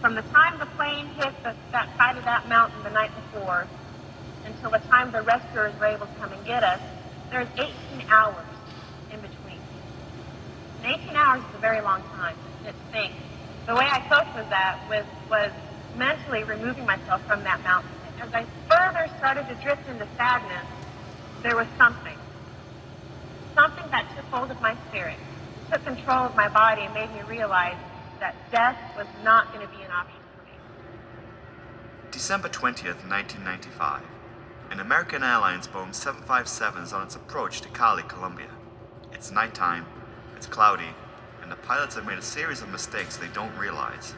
from the time the plane hit that side of that mountain the night before until the time the rescuers were able to come and get us, there's 18 hours in between. And 18 hours is a very long time. It stinks. The way I coped with that was mentally removing myself from that mountain. As I further started to drift into sadness, there was something that took hold of my spirit, took control of my body, and made me realize that death was not going to be an option for me. December 20th, 1995. An American Airlines Boeing 757 is on its approach to Cali, Colombia. It's nighttime, it's cloudy, and the pilots have made a series of mistakes they don't realize.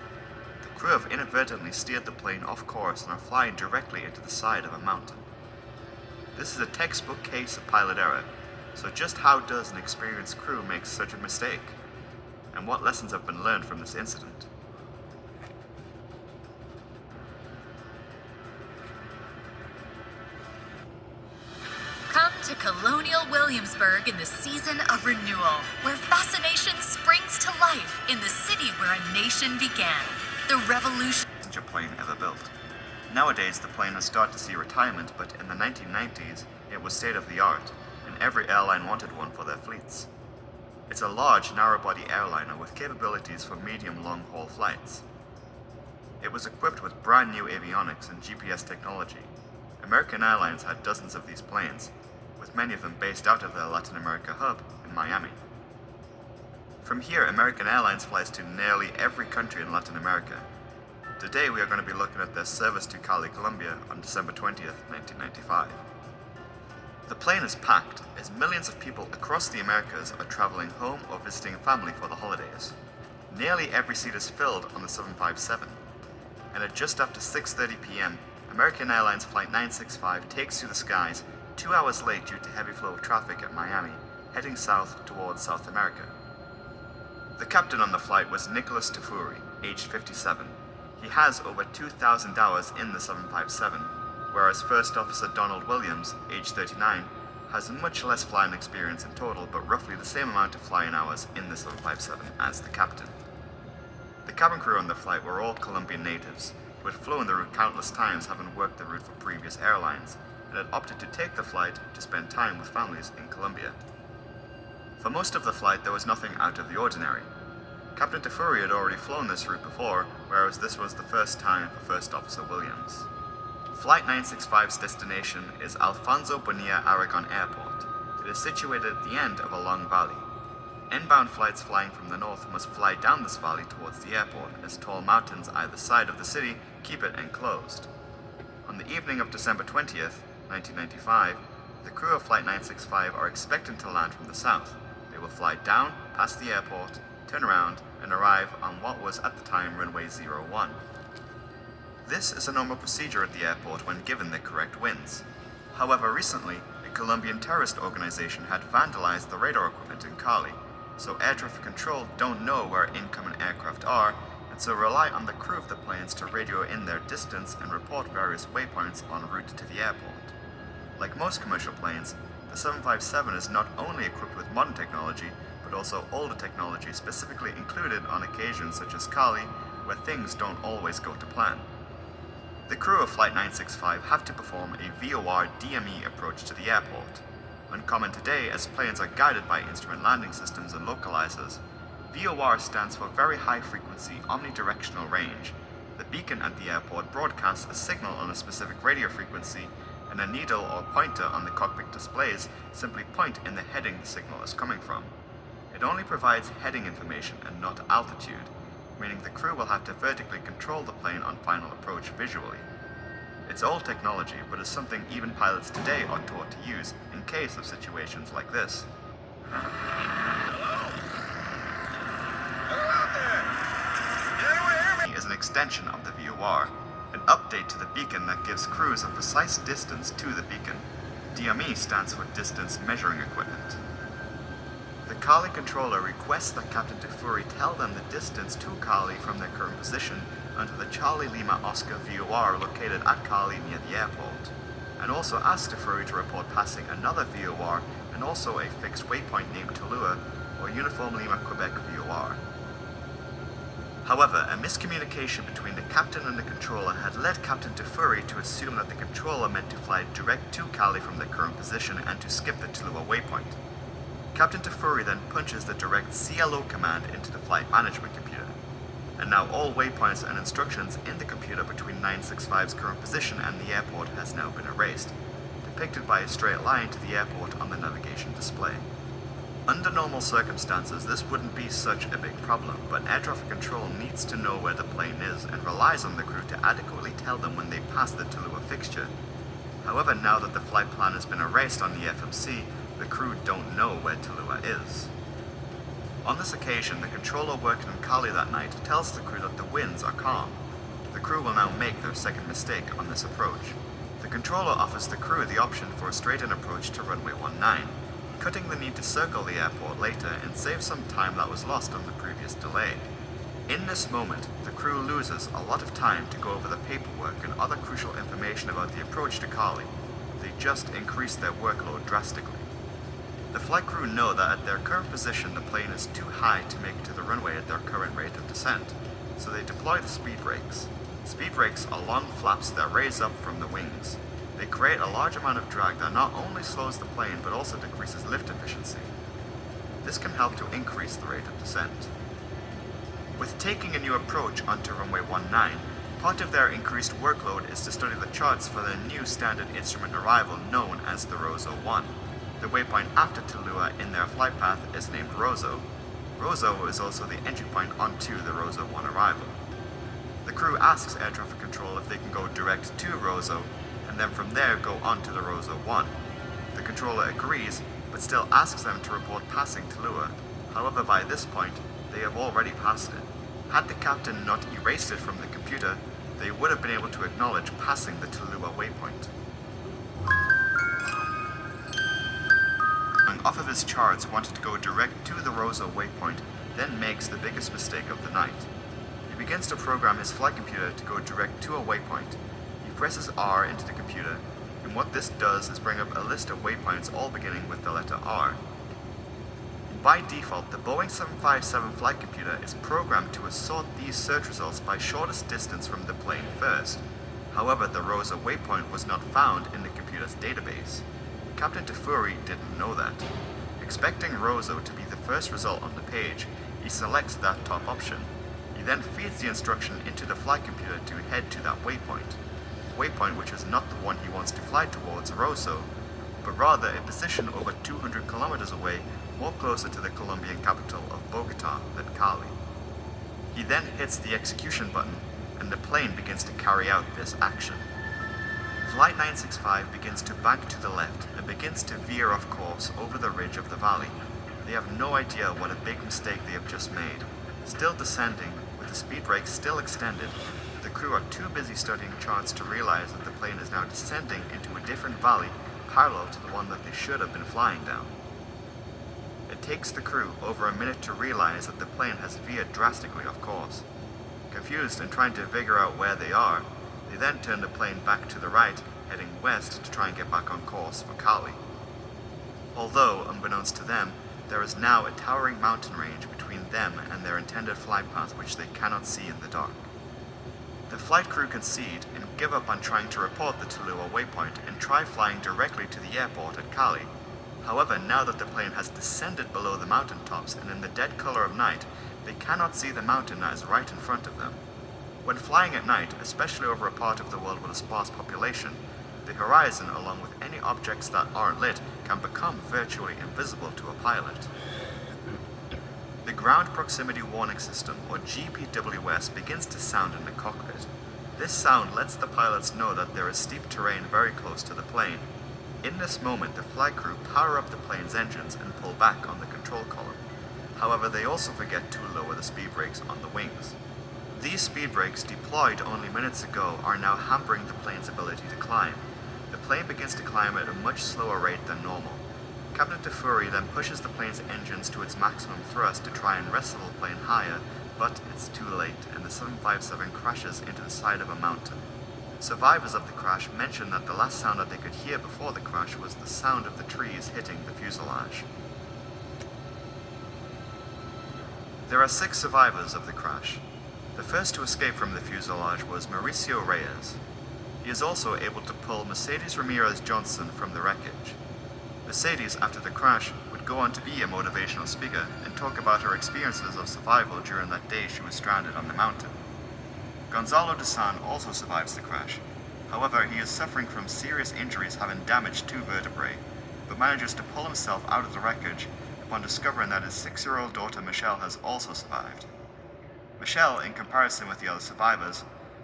The crew have inadvertently steered the plane off course and are flying directly into the side of a mountain. This is a textbook case of pilot error, so just how does an experienced crew make such a mistake? And what lessons have been learned from this incident? Come to Colonial Williamsburg in the season of renewal, where fascination springs to life in the city where a nation began. The revolution. Passenger plane ever built. Nowadays, the plane has started to see retirement, but in the 1990s, it was state-of-the-art, and every airline wanted one for their fleets. It's a large, narrow-body airliner with capabilities for medium long-haul flights. It was equipped with brand new avionics and GPS technology. American Airlines had dozens of these planes, with many of them based out of their Latin America hub in Miami. From here, American Airlines flies to nearly every country in Latin America. Today, we are going to be looking at their service to Cali, Colombia on December 20th, 1995. The plane is packed, as millions of people across the Americas are traveling home or visiting family for the holidays. Nearly every seat is filled on the 757, and at just after 6:30 p.m., American Airlines Flight 965 takes to the skies 2 hours late due to heavy flow of traffic at Miami, heading south towards South America. The captain on the flight was Nicholas Tafuri, aged 57. He has over 2,000 hours in the 757, whereas First Officer Donald Williams, aged 39, has much less flying experience in total, but roughly the same amount of flying hours in the 757 as the captain. The cabin crew on the flight were all Colombian natives, who had flown the route countless times, having worked the route for previous airlines, and had opted to take the flight to spend time with families in Colombia. For most of the flight, there was nothing out of the ordinary. Captain Tafuri had already flown this route before, whereas this was the first time for First Officer Williams. Flight 965's destination is Alfonso Bonilla Aragon Airport. It is situated at the end of a long valley. Inbound flights flying from the north must fly down this valley towards the airport, as tall mountains either side of the city keep it enclosed. On the evening of December 20th, 1995, the crew of Flight 965 are expected to land from the south. They will fly down, past the airport, turn around, and arrive on what was at the time runway 01. This is a normal procedure at the airport when given the correct winds. However, recently, a Colombian terrorist organization had vandalized the radar equipment in Cali, so air traffic control don't know where incoming aircraft are, and so rely on the crew of the planes to radio in their distance and report various waypoints en route to the airport. Like most commercial planes, the 757 is not only equipped with modern technology, but also older technology specifically included on occasions such as Cali, where things don't always go to plan. The crew of Flight 965 have to perform a VOR DME approach to the airport. Uncommon today, as planes are guided by instrument landing systems and localizers, VOR stands for Very High Frequency Omnidirectional Range. The beacon at the airport broadcasts a signal on a specific radio frequency, and a needle or pointer on the cockpit displays simply point in the heading the signal is coming from. It only provides heading information and not altitude, meaning the crew will have to vertically control the plane on final approach visually. It's old technology, but is something even pilots today are taught to use in case of situations like this. Is an extension of the VOR, an update to the beacon that gives crews a precise distance to the beacon. DME stands for Distance Measuring Equipment. The Cali controller requests that Captain Tafuri tell them the distance to Cali from their current position under the Charlie Lima Oscar VOR located at Cali near the airport, and also asks Tafuri to report passing another VOR and also a fixed waypoint named Tulua or Uniform Lima Quebec VOR. However, a miscommunication between the captain and the controller had led Captain Tefuri to assume that the controller meant to fly direct to Cali from their current position and to skip the Tallulah waypoint. Captain Tefuri then punches the direct CLO command into the flight management computer, and now all waypoints and instructions in the computer between 965's current position and the airport has now been erased, depicted by a straight line to the airport on the navigation display. Under normal circumstances, this wouldn't be such a big problem, but air traffic control needs to know where the plane is and relies on the crew to adequately tell them when they pass the Tallulah fixture. However, now that the flight plan has been erased on the FMC, the crew don't know where Tallulah is. On this occasion, the controller working in Cali that night tells the crew that the winds are calm. The crew will now make their second mistake on this approach. The controller offers the crew the option for a straight-in approach to runway 19, cutting the need to circle the airport later and save some time that was lost on the previous delay. In this moment, the crew loses a lot of time to go over the paperwork and other crucial information about the approach to Cali. They just increase their workload drastically. The flight crew know that at their current position the plane is too high to make it to the runway at their current rate of descent, so they deploy the speed brakes. Speed brakes are long flaps that raise up from the wings. They create a large amount of drag that not only slows the plane but also decreases lift efficiency. This can help to increase the rate of descent. With taking a new approach onto runway 19, part of their increased workload is to study the charts for their new standard instrument arrival known as the Rosso 1. The waypoint after Tallulah in their flight path is named Rosso. Rosso is also the entry point onto the Rosso 1 arrival. The crew asks air traffic control if they can go direct to Rosso, and then from there go on to the Rosso 1. The controller agrees, but still asks them to report passing Tallulah. However, by this point, they have already passed it. Had the captain not erased it from the computer, they would have been able to acknowledge passing the Tallulah waypoint. Off of his charts wanted to go direct to the Rosso waypoint, then makes the biggest mistake of the night. He begins to program his flight computer to go direct to a waypoint. He presses R into the computer, and what this does is bring up a list of waypoints all beginning with the letter R. By default, the Boeing 757 flight computer is programmed to assort these search results by shortest distance from the plane first. However, the Rosso waypoint was not found in the computer's database. Captain Tefuri didn't know that. Expecting Rosso to be the first result on the page, he selects that top option. He then feeds the instruction into the flight computer to head to that waypoint which is not the one he wants to fly towards Rosso, but rather a position over 200 kilometers away, more closer to the Colombian capital of Bogota than Cali. He then hits the execution button, and the plane begins to carry out this action. Flight 965 begins to bank to the left and begins to veer off course over the ridge of the valley. They have no idea what a big mistake they have just made. Still descending, with the speed brakes still extended, the crew are too busy studying charts to realize that the plane is now descending into a different valley parallel to the one that they should have been flying down. It takes the crew over a minute to realize that the plane has veered drastically off course. Confused and trying to figure out where they are, they then turn the plane back to the right, heading west to try and get back on course for Cali. Although, unbeknownst to them, there is now a towering mountain range between them and their intended flight path which they cannot see in the dark. The flight crew concede and give up on trying to report the Tallulah waypoint and try flying directly to the airport at Cali. However, now that the plane has descended below the mountain tops and in the dead color of night, they cannot see the mountain that is right in front of them. When flying at night, especially over a part of the world with a sparse population, the horizon, along with any objects that aren't lit, can become virtually invisible to a pilot. The Ground Proximity Warning System, or GPWS, begins to sound in the cockpit. This sound lets the pilots know that there is steep terrain very close to the plane. In this moment, the flight crew power up the plane's engines and pull back on the control column. However, they also forget to lower the speed brakes on the wings. These speed brakes, deployed only minutes ago, are now hampering the plane's ability to climb. The plane begins to climb at a much slower rate than normal. Captain Tefuri then pushes the plane's engines to its maximum thrust to try and wrestle the plane higher, but it's too late, and the 757 crashes into the side of a mountain. Survivors of the crash mention that the last sound that they could hear before the crash was the sound of the trees hitting the fuselage. There are 6 survivors of the crash. The first to escape from the fuselage was Mauricio Reyes. He is also able to pull Mercedes Ramirez Johnson from the wreckage. Mercedes, after the crash, would go on to be a motivational speaker and talk about her experiences of survival during that day she was stranded on the mountain. Gonzalo de San also survives the crash. However, he is suffering from serious injuries, having damaged 2 vertebrae, but manages to pull himself out of the wreckage upon discovering that his 6-year-old daughter Michelle has also survived. Michelle, in comparison with the other survivors,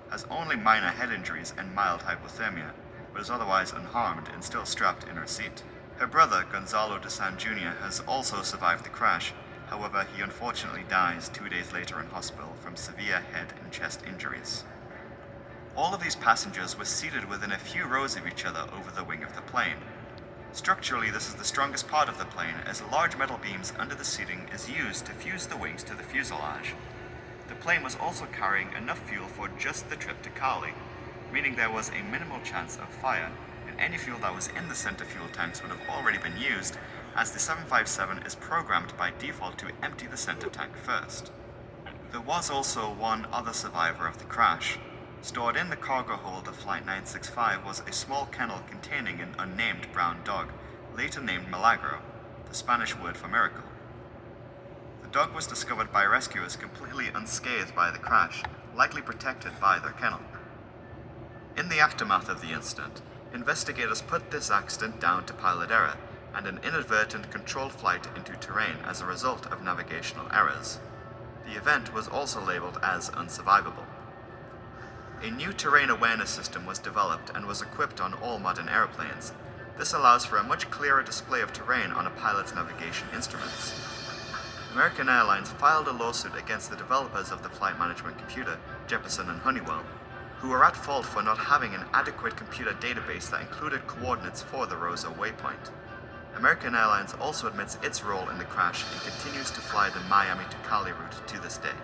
has only minor head injuries and mild hypothermia, but is otherwise unharmed and still strapped in her seat. Her brother, Gonzalo de San Jr., has also survived the crash. However, he unfortunately dies 2 days later in hospital from severe head and chest injuries. All of these passengers were seated within a few rows of each other over the wing of the plane. Structurally, this is the strongest part of the plane, as large metal beams under the seating is used to fuse the wings to the fuselage. The plane was also carrying enough fuel for just the trip to Cali, meaning there was a minimal chance of fire, and any fuel that was in the center fuel tanks would have already been used, as the 757 is programmed by default to empty the center tank first. There was also one other survivor of the crash. Stored in the cargo hold of Flight 965 was a small kennel containing an unnamed brown dog, later named Milagro, the Spanish word for miracle. The dog was discovered by rescuers completely unscathed by the crash, likely protected by their kennel. In the aftermath of the incident, investigators put this accident down to pilot error and an inadvertent controlled flight into terrain as a result of navigational errors. The event was also labeled as unsurvivable. A new terrain awareness system was developed and was equipped on all modern airplanes. This allows for a much clearer display of terrain on a pilot's navigation instruments. American Airlines filed a lawsuit against the developers of the flight management computer, Jeppesen and Honeywell, who were at fault for not having an adequate computer database that included coordinates for the Rosa waypoint. American Airlines also admits its role in the crash and continues to fly the Miami to Cali route to this day.